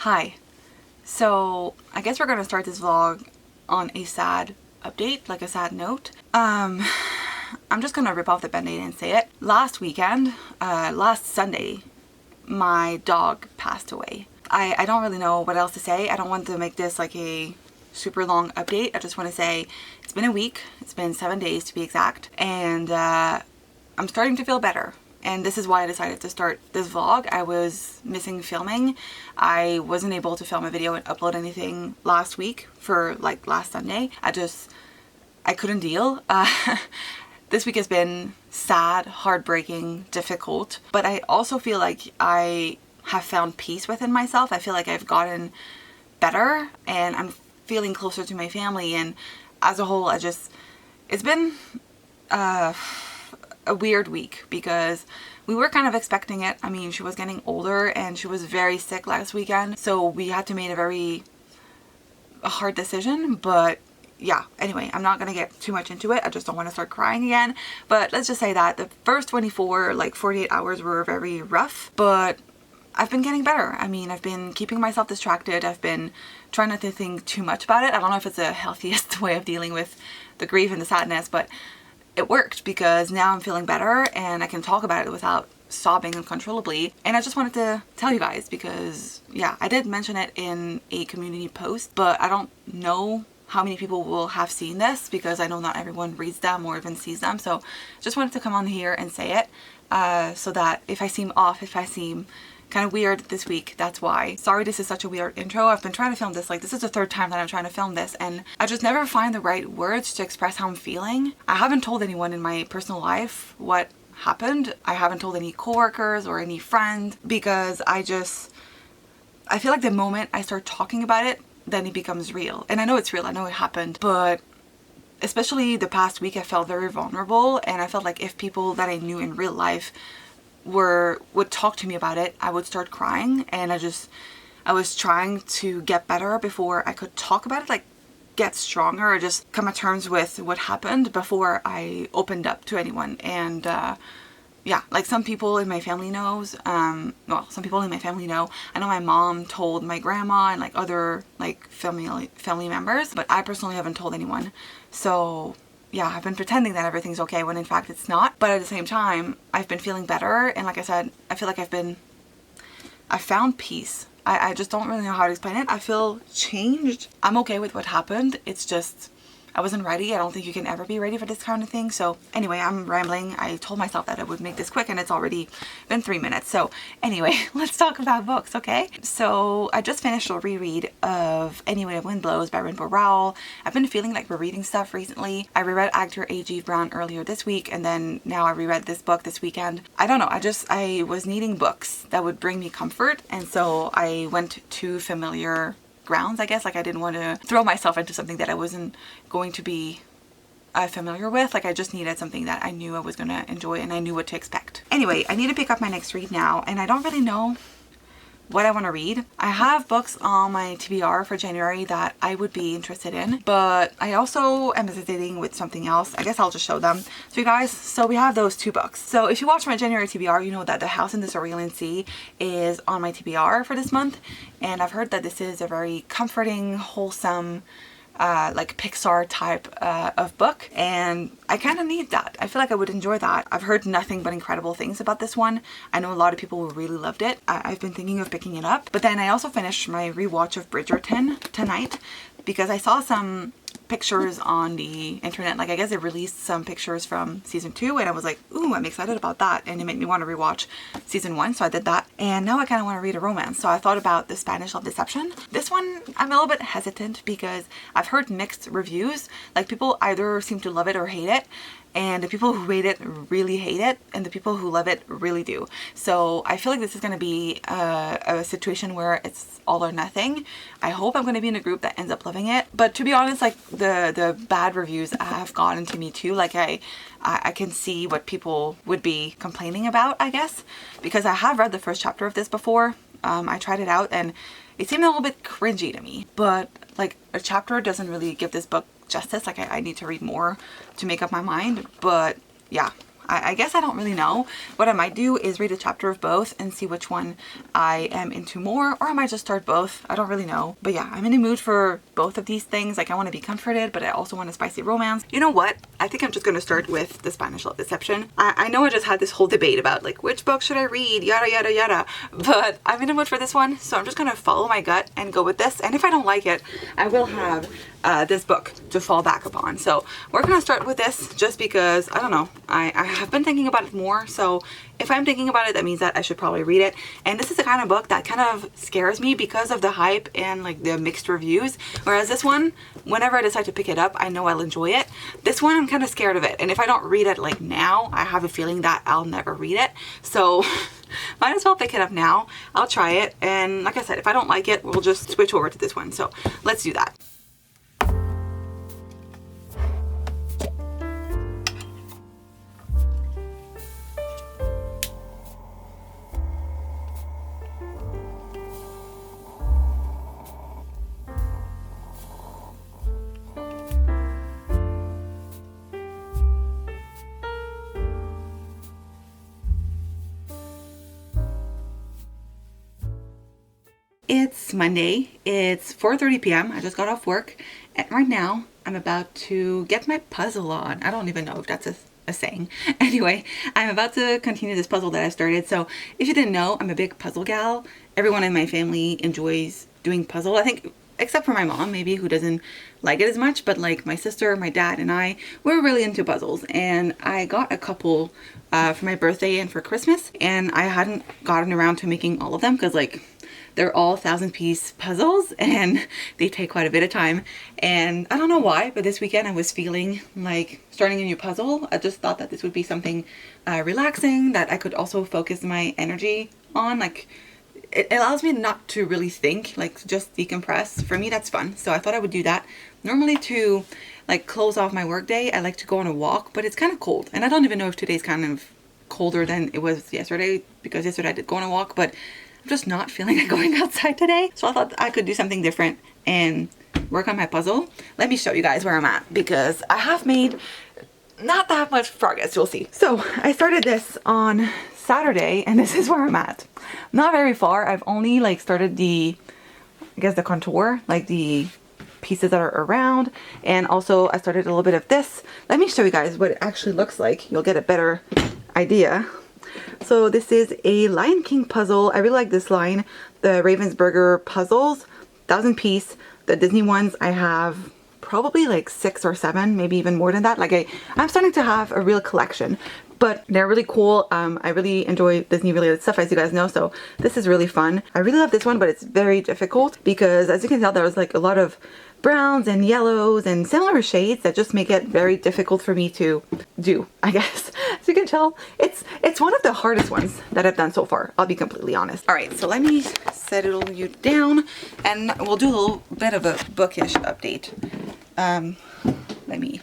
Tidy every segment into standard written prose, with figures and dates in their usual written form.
Hi. So I guess we're gonna start this vlog on a sad update, like a sad note. I'm just gonna rip off the band-aid and say it. Last weekend, last Sunday, my dog passed away. I don't really know what else to say. I don't want to make this like a super long update. I just want to say it's been a week. It's been 7 days to be exact. And I'm starting to feel better. And this is why I decided to start this vlog. I was missing filming. I wasn't able to film a video and upload anything last week for like last Sunday. I couldn't deal. This week has been sad, heartbreaking, difficult, but I also feel like I have found peace within myself. I feel like I've gotten better and I'm feeling closer to my family, and as a whole it's been a weird week because we were kind of expecting it. I mean, she was getting older and she was very sick last weekend, so we had to make a hard decision. But yeah, anyway, I'm not gonna get too much into it. I just don't want to start crying again. But let's just say that the first 48 hours were very rough, but I've been getting better. I mean, I've been keeping myself distracted. I've been trying not to think too much about it. I don't know if it's the healthiest way of dealing with the grief and the sadness, but it worked because now I'm feeling better and I can talk about it without sobbing uncontrollably. And I just wanted to tell you guys because, yeah, I did mention it in a community post, but I don't know how many people will have seen this because I know not everyone reads them or even sees them. So just wanted to come on here and say it so that if I seem off, if I seem kind of weird this week, that's why. Sorry this is such a weird intro. I've been trying to film this, like this is the third time that I'm trying to film this, and I just never find the right words to express how I'm feeling. I haven't told anyone in my personal life what happened. I haven't told any coworkers or any friends because I feel like the moment I start talking about it, then it becomes real. And I know it's real, I know it happened, but especially the past week I felt very vulnerable, and I felt like if people that I knew in real life would talk to me about it, I would start crying. And I was trying to get better before I could talk about it, like get stronger or just come to terms with what happened before I opened up to anyone. And yeah, like some people in my family knows, some people in my family know. I know my mom told my grandma and like other like family members, but I personally haven't told anyone. So yeah, I've been pretending that everything's okay when in fact it's not. But at the same time, I've been feeling better. And like I said, I feel like I found peace. I just don't really know how to explain it. I feel changed. I'm okay with what happened. It's just, I wasn't ready. I don't think you can ever be ready for this kind of thing. So anyway, I'm rambling. I told myself that I would make this quick and it's already been 3 minutes. So anyway, let's talk about books, okay? So I just finished a reread of Anyway the Wind Blows by Rainbow Rowell. I've been feeling like we're reading stuff recently. I reread Actor A.G. Brown earlier this week, and then now I reread this book this weekend. I don't know, I was needing books that would bring me comfort, and so I went to familiar grounds, I guess. Like I didn't want to throw myself into something that I wasn't going to be familiar with. Like I just needed something that I knew I was going to enjoy and I knew what to expect. Anyway, I need to pick up my next read now, and I don't really know what I want to read. I have books on my TBR for January that I would be interested in, but I also am hesitating with something else. I guess I'll just show them to you guys. So we have those two books. So if you watch my January TBR, you know that The House in the Cerulean Sea is on my TBR for this month, and I've heard that this is a very comforting, wholesome, like Pixar type of book, and I kind of need that. I feel like I would enjoy that. I've heard nothing but incredible things about this one. I know a lot of people who really loved it. I've been thinking of picking it up, but then I also finished my rewatch of Bridgerton tonight because I saw some pictures on the internet. Like I guess they released some pictures from season 2, and I was like, ooh, I'm excited about that, and it made me want to rewatch season 1, so I did that. And now I kind of want to read a romance, so I thought about The Spanish Love Deception. This one I'm a little bit hesitant because I've heard mixed reviews. Like people either seem to love it or hate it, and the people who hate it really hate it, and the people who love it really do. So I feel like this is going to be a situation where it's all or nothing. I hope I'm going to be in a group that ends up loving it, but to be honest, like the bad reviews have gotten to me too. Like I can see what people would be complaining about, I guess, because I have read the first chapter of this before. I tried it out and it seemed a little bit cringy to me, but like a chapter doesn't really give this book justice. Like I need to read more to make up my mind, but yeah, I guess I don't really know. What I might do is read a chapter of both and see which one I am into more, or I might just start both. I don't really know. But yeah, I'm in the mood for both of these things. Like I want to be comforted, but I also want a spicy romance. You know what? I think I'm just going to start with The Spanish Love Deception. I know I just had this whole debate about like which book should I read, yada yada yada, but I'm in the mood for this one, so I'm just going to follow my gut and go with this. And if I don't like it, I will have this book to fall back upon. So we're gonna start with this just because, I don't know, I have been thinking about it more. So if I'm thinking about it, that means that I should probably read it. And this is the kind of book that kind of scares me because of the hype and like the mixed reviews. Whereas this one, whenever I decide to pick it up, I know I'll enjoy it. This one, I'm kind of scared of it. And if I don't read it like now, I have a feeling that I'll never read it. So might as well pick it up now. I'll try it. And like I said, if I don't like it, we'll just switch over to this one. So let's do that. It's Monday, it's 4:30 p.m. I just got off work, and right now I'm about to get my puzzle on. I don't even know if that's a saying. Anyway, I'm about to continue this puzzle that I started. So if you didn't know, I'm a big puzzle gal. Everyone in my family enjoys doing puzzle. I think except for my mom maybe, who doesn't like it as much, but like my sister, my dad, and I, we're really into puzzles. And I got a couple for my birthday and for Christmas, and I hadn't gotten around to making all of them because like they're all 1,000-piece puzzles and they take quite a bit of time. And I don't know why, but this weekend I was feeling like starting a new puzzle. I just thought that this would be something relaxing that I could also focus my energy on. Like it allows me not to really think, like just decompress. For me, that's fun. So I thought I would do that. Normally to like close off my work day, I like to go on a walk, but it's kind of cold. And I don't even know if today's kind of colder than it was yesterday, because yesterday I did go on a walk, but I'm just not feeling like going outside today. So I thought I could do something different and work on my puzzle. Let me show you guys where I'm at, because I have made not that much progress, you'll see. So I started this on Saturday and this is where I'm at. Not very far. I've only like started the, I guess the contour, like the pieces that are around. And also I started a little bit of this. Let me show you guys what it actually looks like. You'll get a better idea. So this is a Lion King puzzle. I really like this line, the Ravensburger puzzles, 1,000-piece. The Disney ones I have probably like 6 or 7, maybe even more than that. Like I'm starting to have a real collection, but they're really cool. I really enjoy Disney related stuff, as you guys know, so this is really fun. I really love this one, but it's very difficult because, as you can tell, there's like a lot of browns and yellows and similar shades that just make it very difficult for me to do, I guess. As you can tell, it's one of the hardest ones that I've done so far, I'll be completely honest. All right, so let me settle you down and we'll do a little bit of a bookish update. Let me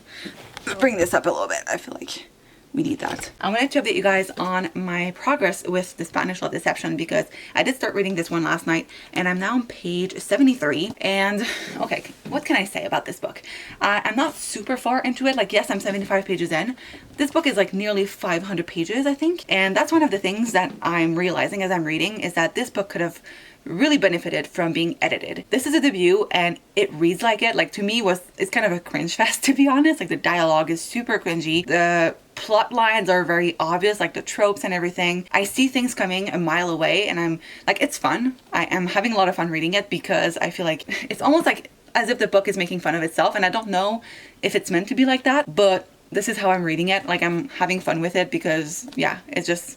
bring this up a little bit. I feel like we need that. I wanted to update you guys on my progress with The Spanish Love Deception, because I did start reading this one last night and I'm now on page 73. And okay, what can I say about this book? I'm not super far into it. Like, yes, I'm 75 pages in. This book is like nearly 500 pages, I think. And that's one of the things that I'm realizing as I'm reading, is that this book could have really benefited from being edited. This is a debut and it reads like it. Like, to me, it's kind of a cringe fest, to be honest. Like, the dialogue is super cringy. The plot lines are very obvious, like the tropes and everything. I see things coming a mile away and I'm like, it's fun. I am having a lot of fun reading it because I feel like it's almost like as if the book is making fun of itself, and I don't know if it's meant to be like that, but this is how I'm reading it. Like, I'm having fun with it because, yeah, it's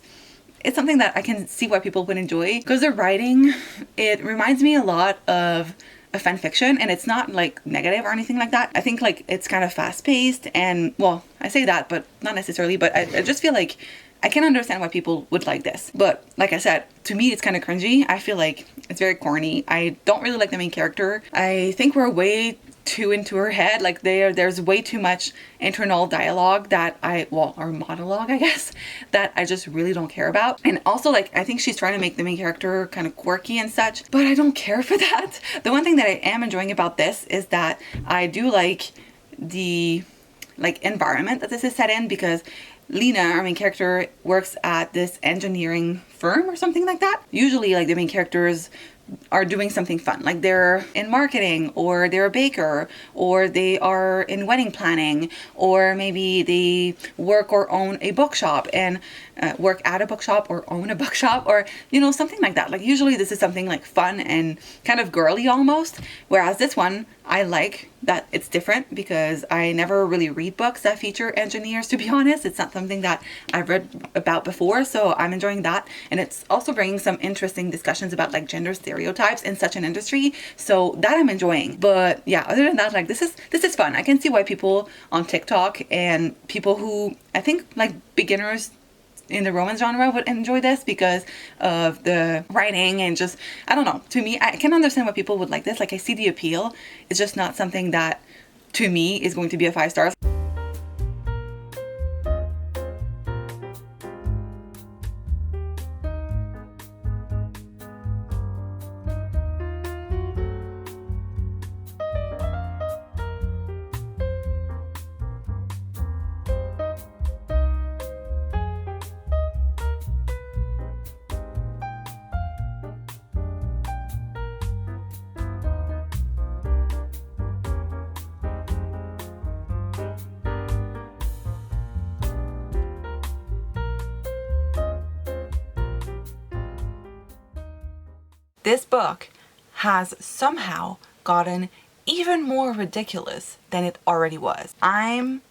something that I can see why people would enjoy, because the writing, it reminds me a lot of a fan fiction, and it's not like negative or anything like that. I think like it's kind of fast paced, and well, I say that, but not necessarily, but I just feel like I can understand why people would like this. But like I said, to me, it's kind of cringy. I feel like it's very corny. I don't really like the main character. I think we're way too into her head. Like, there's way too much internal dialogue that or monologue, I guess, that I just really don't care about. And also, like, I think she's trying to make the main character kind of quirky and such, but I don't care for that. The one thing that I am enjoying about this is that I do like the like environment that this is set in, because Lena, our main character, works at this engineering firm or something like that. Usually like the main characters are doing something fun, like they're in marketing, or they're a baker, or they are in wedding planning, or maybe they work or own a bookshop and work at a bookshop or own a bookshop, or you know, something like that. Like usually this is something like fun and kind of girly almost, whereas this one I like that it's different because I never really read books that feature engineers, to be honest. It's not something that I've read about before, so I'm enjoying that. And it's also bringing some interesting discussions about like gender stereotypes in such an industry, so that I'm enjoying. But yeah, other than that, like this is fun. I can see why people on TikTok and people who I think like beginners in the romance genre would enjoy this because of the writing and just, I don't know, to me, I can understand why people would like this. Like I see the appeal. It's just not something that to me is going to be a 5 stars. This book has somehow gotten even more ridiculous than it already was. I'm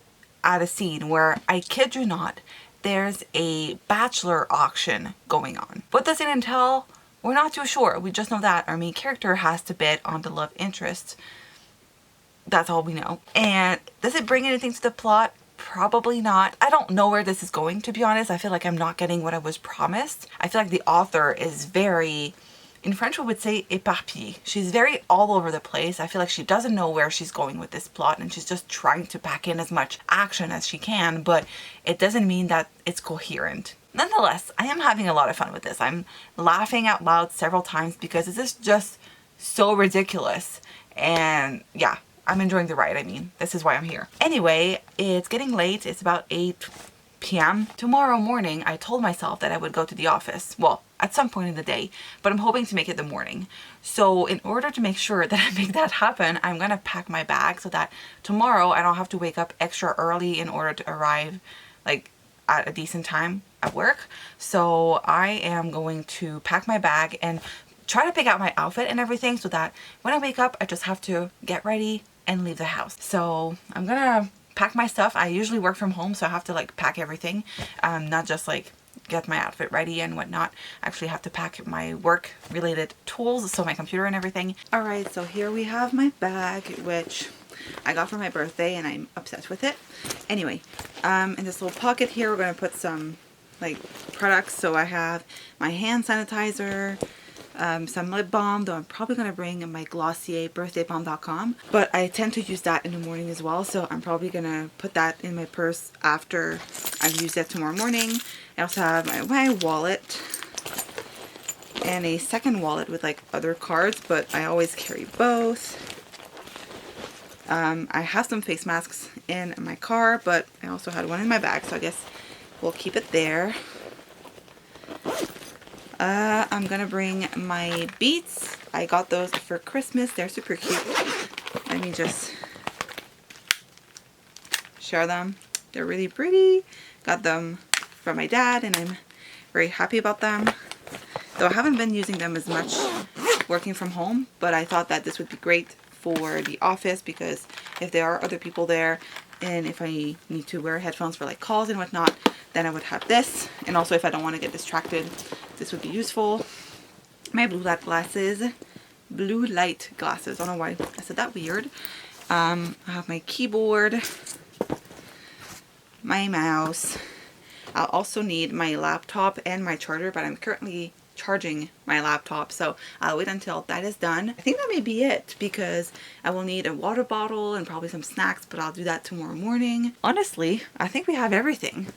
at a scene where, I kid you not, there's a bachelor auction going on. What does it entail? We're not too sure. We just know that our main character has to bid on the love interest. That's all we know. And does it bring anything to the plot? Probably not. I don't know where this is going, to be honest. I feel like I'm not getting what I was promised. I feel like the author is very, in French we would say éparpillée. She's very all over the place. I feel like she doesn't know where she's going with this plot, and she's just trying to pack in as much action as she can, but it doesn't mean that it's coherent. Nonetheless, I am having a lot of fun with this. I'm laughing out loud several times because this is just so ridiculous. And yeah, I'm enjoying the ride. I mean, this is why I'm here. Anyway, it's getting late. It's about 8 p.m. Tomorrow morning, I told myself that I would go to the office. Well, at some point in the day, but I'm hoping to make it the morning. So in order to make sure that I make that happen, I'm gonna pack my bag so that tomorrow I don't have to wake up extra early in order to arrive like at a decent time at work. So I am going to pack my bag and try to pick out my outfit and everything so that when I wake up, I just have to get ready and leave the house. So I'm gonna pack my stuff. I usually work from home, so I have to like pack everything, not just like get my outfit ready and whatnot. I actually have to pack my work related tools, so my computer and everything. All right, so here we have my bag, which I got for my birthday and I'm obsessed with it. Anyway, in this little pocket here, we're going to put some like products. So I have my hand sanitizer, some lip balm, though I'm probably going to bring my Glossier birthdaybalm.com, but I tend to use that in the morning as well, so I'm probably going to put that in my purse after I've used it tomorrow morning. I also have my wallet and a second wallet with like other cards, but I always carry both. I have some face masks in my car, but I also had one in my bag, so I guess we'll keep it there. I'm gonna bring my beads. I got those for Christmas. They're super cute. Let me just share them. They're really pretty. Got them from my dad and I'm very happy about them. Though I haven't been using them as much working from home, but I thought that this would be great for the office because if there are other people there and if I need to wear headphones for like calls and whatnot, then I would have this. And also if I don't want to get distracted, this would be useful. My blue light glasses. Blue light glasses. I don't know why I said that weird. I have my keyboard, my mouse. I'll also need my laptop and my charger, but I'm currently charging my laptop, so I'll wait until that is done. I think that may be it because I will need a water bottle and probably some snacks, but I'll do that tomorrow morning. Honestly, I think we have everything.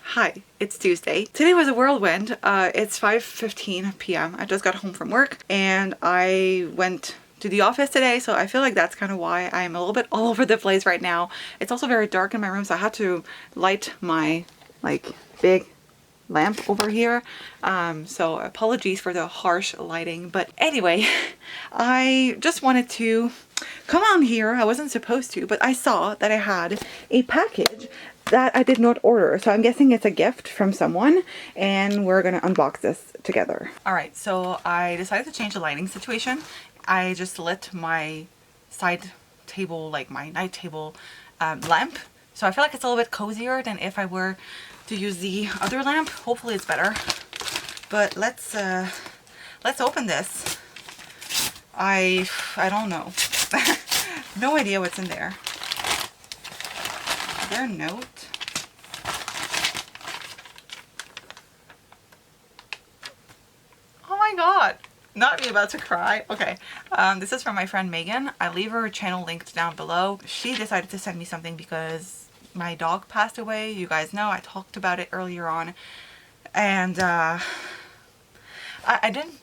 Hi, it's Tuesday. Today was a whirlwind. It's 5:15 p.m. I just got home from work and I went to the office today, so I feel like that's kind of why I'm a little bit all over the place right now. It's also very dark in my room, so I had to light my like big lamp over here, so apologies for the harsh lighting. But anyway, I just wanted to come on here. I wasn't supposed to, but I saw that I had a package that I did not order, so I'm guessing it's a gift from someone, and we're gonna unbox this together. All right, so I decided to change the lighting situation. I just lit my side table, like my night table lamp, so I feel like it's a little bit cozier than if I were to use the other lamp. Hopefully it's better, but let's open this. I don't know. No idea what's in there. Is there a note? Oh my god, not me about to cry. Okay, this is from my friend Megan. I leave her channel linked down below. She decided to send me something because my dog passed away. You guys know I talked about it earlier on, and I didn't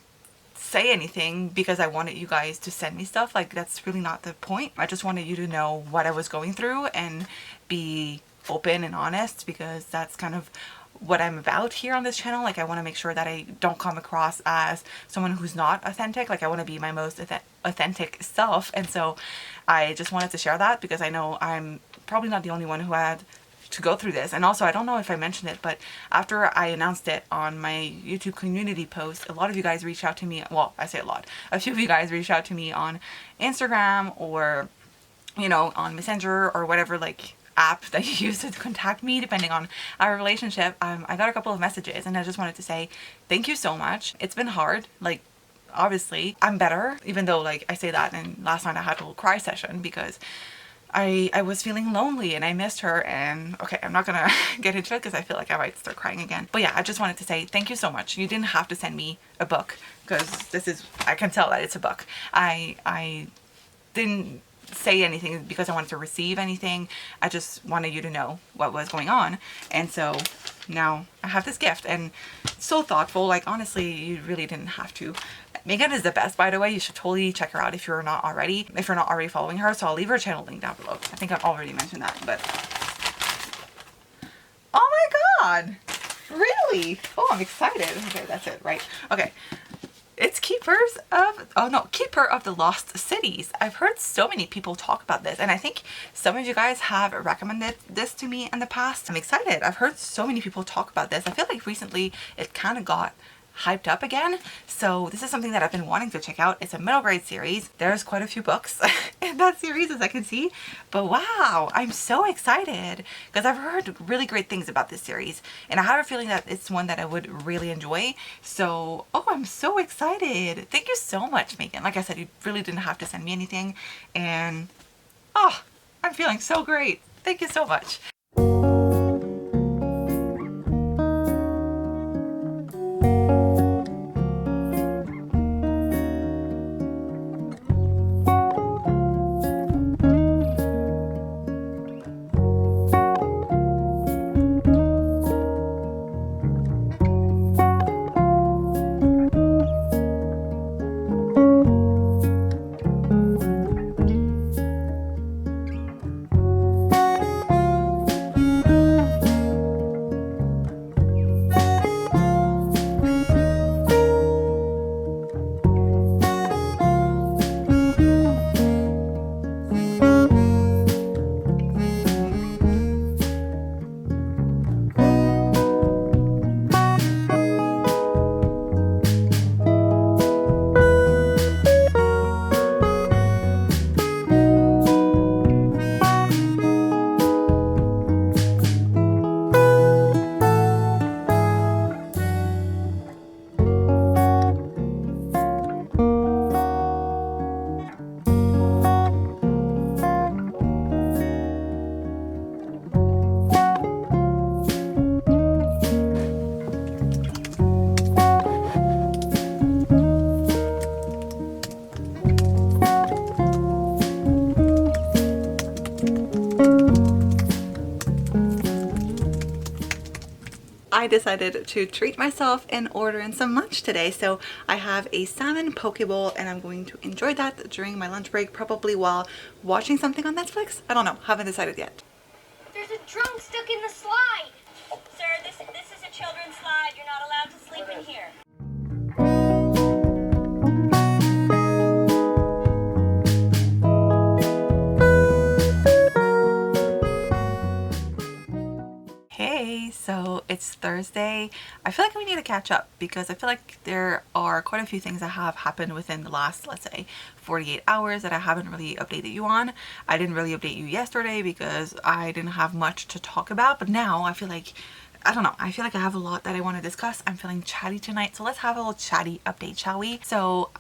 say anything because I wanted you guys to send me stuff. Like, that's really not the point. I just wanted you to know what I was going through and be open and honest, because that's kind of what I'm about here on this channel. Like, I want to make sure that I don't come across as someone who's not authentic. Like, I want to be my most authentic self, and so I just wanted to share that because I know I'm probably not the only one who had to go through this. And also, I don't know if I mentioned it, but after I announced it on my YouTube community post, a lot of you guys reached out to me. Well, I say a lot. A few of you guys reached out to me on Instagram, or, you know, on Messenger, or whatever like app that you use to contact me, depending on our relationship. I got a couple of messages, and I just wanted to say thank you so much. It's been hard. Like, obviously I'm better, even though, like, I say that, and last night I had a little cry session because I was feeling lonely and I missed her. And okay, I'm not gonna get into it because I feel like I might start crying again. But yeah, I just wanted to say thank you so much. You didn't have to send me a book, because this is, I can tell that it's a book. I didn't say anything because I wanted to receive anything. I just wanted you to know what was going on. And so now I have this gift, and it's so thoughtful. Like, honestly, you really didn't have to. Megan is the best, by the way. You should totally check her out if you're not already following her. So I'll leave her channel link down below. I think I've already mentioned that, but oh my god, really? Oh, I'm excited. Okay, that's it, right? Okay. It's Keeper of the Lost Cities. I've heard so many people talk about this, and I think some of you guys have recommended this to me in the past. I'm excited. I've heard so many people talk about this. I feel like recently it kind of got hyped up again, so this is something that I've been wanting to check out. It's a middle grade series. There's quite a few books in that series, as I can see, but wow, I'm so excited because I've heard really great things about this series, and I have a feeling that it's one that I would really enjoy. So oh, I'm so excited. Thank you so much, Megan. Like I said, you really didn't have to send me anything, and oh, I'm feeling so great. Thank you so much. I decided to treat myself and order in some lunch today. So I have a salmon poke bowl and I'm going to enjoy that during my lunch break, probably while watching something on Netflix. I don't know, haven't decided yet. There's a drunk stuck in the slide. Sir, this is a children's slide. You're not allowed to sleep in here. Hey, so it's Thursday. I feel like we need to catch up because I feel like there are quite a few things that have happened within the last, let's say, 48 hours that I haven't really updated you on. I didn't really update you yesterday because I didn't have much to talk about, but now I feel like, I don't know, I feel like I have a lot that I want to discuss. I'm feeling chatty tonight, so let's have a little chatty update, shall we? So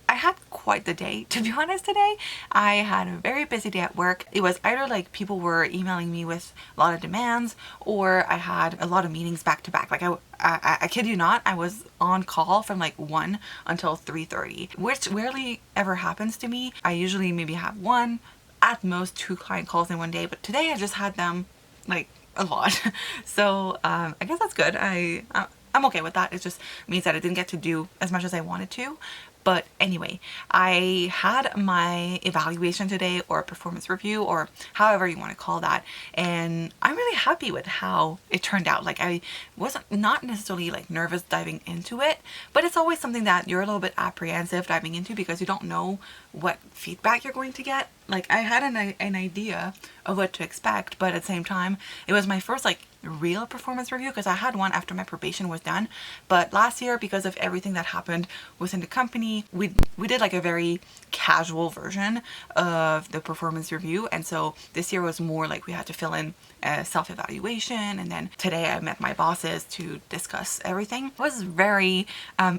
I had quite the day, to be honest. Today I had a very busy day at work. It was either like people were emailing me with a lot of demands, or I had a lot of meetings back to back. Like I kid you not, I was on call from like 1 until 3:30, which rarely ever happens to me. I usually maybe have one, at most 2 client calls in one day, but today I just had them like a lot. So I guess that's good. I'm okay with that. It just means that I didn't get to do as much as I wanted to. But anyway, I had my evaluation today, or performance review, or however you want to call that, and I'm really happy with how it turned out. Like, I wasn't not necessarily like nervous diving into it, but it's always something that you're a little bit apprehensive diving into because you don't know what feedback you're going to get. Like, I had an idea of what to expect, but at the same time, it was my first like real performance review because I had one after my probation was done. But last year, because of everything that happened within the company, we did like a very casual version of the performance review, and so this year was more like we had to fill in a self-evaluation, and then today I met my bosses to discuss everything. It was very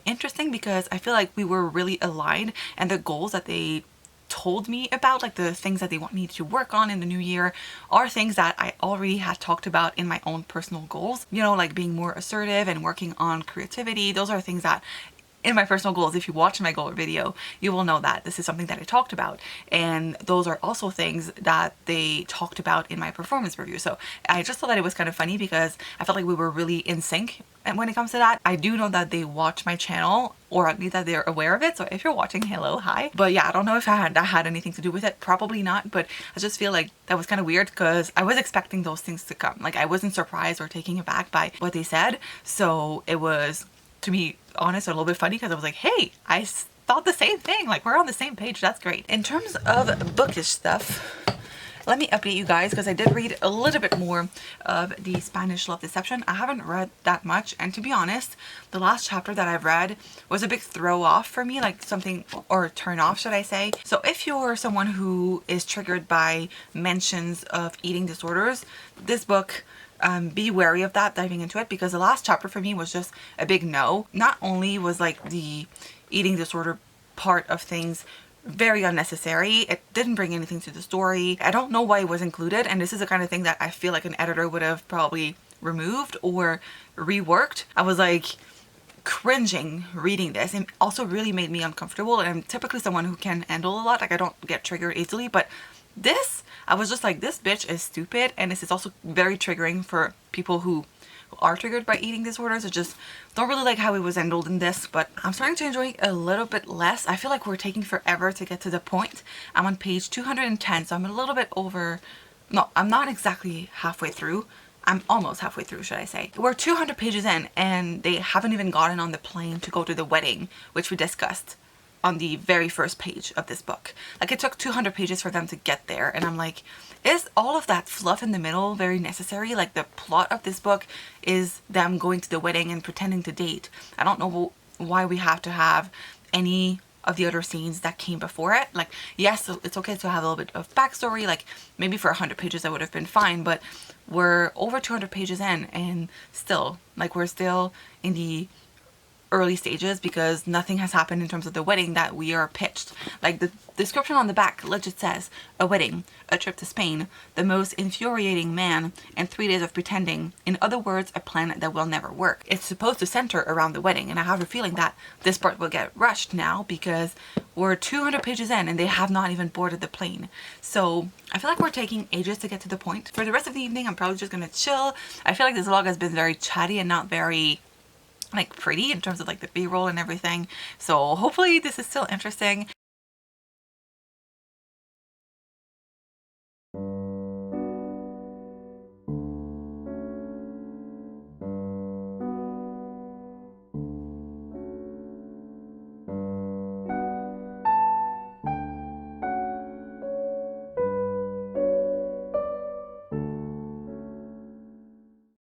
interesting because I feel like we were really aligned, and the goals that they told me about, like the things that they want me to work on in the new year, are things that I already had talked about in my own personal goals. You know, like being more assertive and working on creativity. Those are things that in my personal goals, if you watch my goal video, you will know that this is something that I talked about. And those are also things that they talked about in my performance review. So I just thought that it was kind of funny because I felt like we were really in sync. And when it comes to that, I do know that they watch my channel, or at least that they're aware of it. So if you're watching, hello, hi. But yeah, I don't know if that had anything to do with it. Probably not. But I just feel like that was kind of weird because I was expecting those things to come. Like, I wasn't surprised or taken aback by what they said. So it was, to be honest, a little bit funny because I was like, hey, I thought the same thing. Like, we're on the same page. That's great. In terms of bookish stuff, let me update you guys because I did read a little bit more of the Spanish Love Deception. I haven't read that much, and to be honest, the last chapter that I've read was a big throw off for me, like something, or turn off, should I say. So if you're someone who is triggered by mentions of eating disorders, this book, be wary of that diving into it, because the last chapter for me was just a big no. Not only was like the eating disorder part of things very unnecessary, it didn't bring anything to the story. I don't know why it was included, and this is the kind of thing that I feel like an editor would have probably removed or reworked. I was like cringing reading this, and also really made me uncomfortable. And I'm typically someone who can handle a lot, like I don't get triggered easily, but this, I was just like, this bitch is stupid. And this is also very triggering for people who are triggered by eating disorders. I just don't really like how it was handled in this, but I'm starting to enjoy it a little bit less. I feel like we're taking forever to get to the point. I'm on page 210, so I'm a little bit over. No, I'm not exactly halfway through. I'm almost halfway through, should I say. We're 200 pages in, and they haven't even gotten on the plane to go to the wedding, which we discussed on the very first page of this book. Like, it took 200 pages for them to get there, and I'm like, is all of that fluff in the middle very necessary? Like, the plot of this book is them going to the wedding and pretending to date. I don't know why we have to have any of the other scenes that came before it. Like, yes, it's okay to have a little bit of backstory, like maybe for 100 pages that would have been fine, but we're over 200 pages in, and still, like, we're still in the early stages because nothing has happened in terms of the wedding that we are pitched. Like the description on the back legit says, a wedding, a trip to Spain, the most infuriating man, and 3 days of pretending. In other words, a plan that will never work. It's supposed to center around the wedding, and I have a feeling that this part will get rushed now because we're 200 pages in and they have not even boarded the plane. So I feel like we're taking ages to get to the point. For the rest of the evening, I'm probably just gonna chill. I feel like this vlog has been very chatty and not very like pretty in terms of like the b-roll and everything, so hopefully this is still interesting.